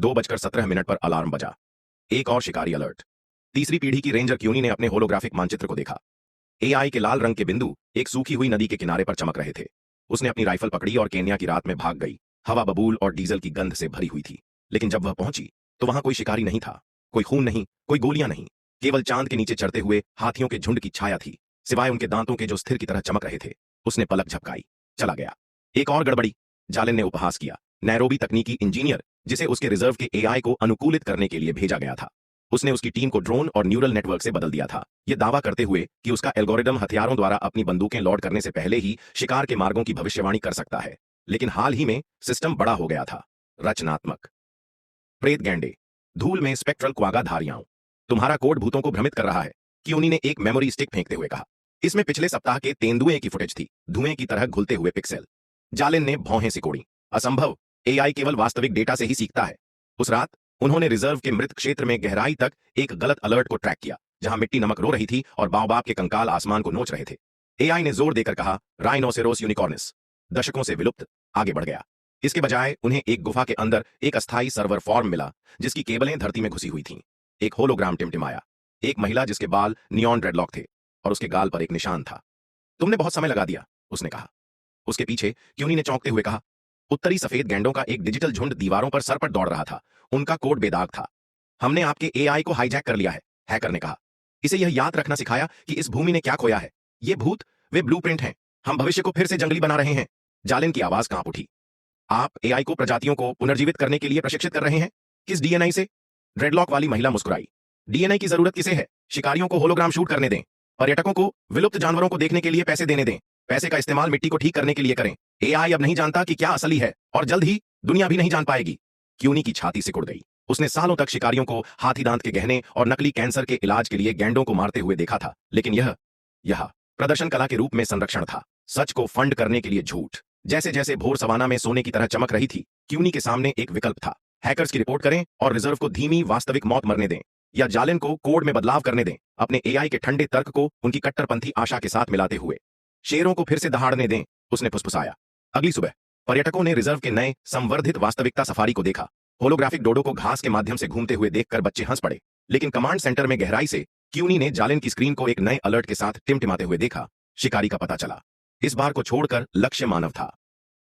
2:17 पर अलार्म बजा। एक और शिकारी अलर्ट। तीसरी पीढ़ी की रेंजर क्यूनी ने अपने होलोग्राफिक मानचित्र को देखा। एआई के लाल रंग के बिंदु एक सूखी हुई नदी के किनारे पर चमक रहे थे। उसने अपनी राइफल पकड़ी और केन्या की रात में भाग गई। हवा बबूल और डीजल की गंध से भरी हुई थी, लेकिन जब वह पहुंची तो वहां कोई शिकारी नहीं था। कोई खून नहीं, कोई गोलियां नहीं, केवल चांद के नीचे चढ़ते हुए हाथियों के झुंड की छाया थी, सिवाय उनके दांतों के जो स्थिर की तरह चमक रहे थे। उसने पलक झपकाई, चला गया। एक और गड़बड़ी, जालिन ने उपहास किया। नैरोबी तकनीकी इंजीनियर, जिसे उसके रिजर्व के एआई को अनुकूलित करने के लिए भेजा गया था, उसने उसकी टीम को ड्रोन और न्यूरल नेटवर्क से बदल दिया था, यह दावा करते हुए कि उसका एल्गोरिदम हथियारों द्वारा अपनी बंदूकें लोड करने से पहले ही शिकार के मार्गों की भविष्यवाणी कर सकता है। लेकिन हाल ही में सिस्टम बड़ा हो गया था, रचनात्मक। प्रेत गैंडे, धूल में स्पेक्ट्रल क्वागाधारियां, तुम्हारा कोड भूतों को भ्रमित कर रहा है, क्यूनी ने एक मेमोरी स्टिक फेंकते हुए कहा। इसमें पिछले सप्ताह के तेंदुए की फुटेज थी, धुएं की तरह घुलते हुए पिक्सेल। जालिन ने भौहें सिकोड़ी। असंभव, एआई केवल वास्तविक डेटा से ही सीखता है। उस रात उन्होंने रिजर्व के मृत क्षेत्र में गहराई तक एक गलत अलर्ट को ट्रैक किया, जहां मिट्टी नमक रो रही थी और बाओबाब के कंकाल आसमान को नोच रहे थे। एआई ने जोर देकर कहा, राइनोसेरोस यूनिकॉर्निस। दशकों से विलुप्त आगे बढ़ गया। इसके बजाय उन्हें एक गुफा के अंदर एक अस्थायी सर्वर फॉर्म मिला, जिसकी केबलें धरती में घुसी हुई थीं। एक होलोग्राम टिमटिमाया, एक महिला जिसके बाल नियॉन ड्रेडलॉक थे और उसके गाल पर एक निशान था। तुमने बहुत समय लगा दिया, उसने कहा। उसके पीछे क्यूनी ने चौंकते हुए कहा। उत्तरी सफेद गैंडों का एक डिजिटल झुंड दीवारों पर सर पर दौड़ रहा था। उनका कोड बेदाग था। हमने आपके एआई को हाईजैक कर लिया है, हैकर ने कहा। इसे यह याद रखना सिखाया कि इस भूमि ने क्या खोया है। ये भूत, वे ब्लूप्रिंट हैं। हम भविष्य को फिर से जंगली बना रहे हैं। जालिन की आवाज कांप उठी। आप एआई को प्रजातियों को पुनर्जीवित करने के लिए प्रशिक्षित कर रहे हैं? किस डीएनए से? ड्रेडलॉक वाली महिला मुस्कुराई। डीएनए की जरूरत किसे है? शिकारियों को होलोग्राम शूट करने दें। पर्यटकों को विलुप्त जानवरों को देखने के लिए पैसे देने दें। पैसे का इस्तेमाल मिट्टी को ठीक करने के लिए करें। एआई अब नहीं जानता कि क्या असली है, और जल्द ही दुनिया भी नहीं जान पाएगी। क्यूनी की छाती सिकुड़ गई। उसने सालों तक शिकारियों को हाथी दांत के गहने और नकली कैंसर के इलाज के लिए गैंडों को मारते हुए देखा था, लेकिन यह प्रदर्शन कला के रूप में संरक्षण था। सच को फंड करने के लिए झूठ। जैसे जैसे भोर सवाना में सोने की तरह चमक रही थी, क्यूनी के सामने एक विकल्प था। हैकर्स की रिपोर्ट करें और रिजर्व को धीमी वास्तविक मौत मरने दें, या जालिन को कोड में बदलाव करने दें, अपने एआई के ठंडे तर्क को उनकी कट्टरपंथी आशा के साथ मिलाते हुए। शेरों को फिर से दहाड़ने दें, उसने फुसफुसाया। अगली सुबह पर्यटकों ने रिजर्व के नए संवर्धित वास्तविकता सफारी को देखा। होलोग्राफिक डोडो को घास के माध्यम से घूमते हुए देखकर बच्चे हंस पड़े। लेकिन कमांड सेंटर में गहराई से क्यूनी ने जालिन की स्क्रीन को एक नए अलर्ट के साथ टिमटिमाते हुए देखा। शिकारी का पता चला। इस बार को छोड़कर लक्ष्य मानव था।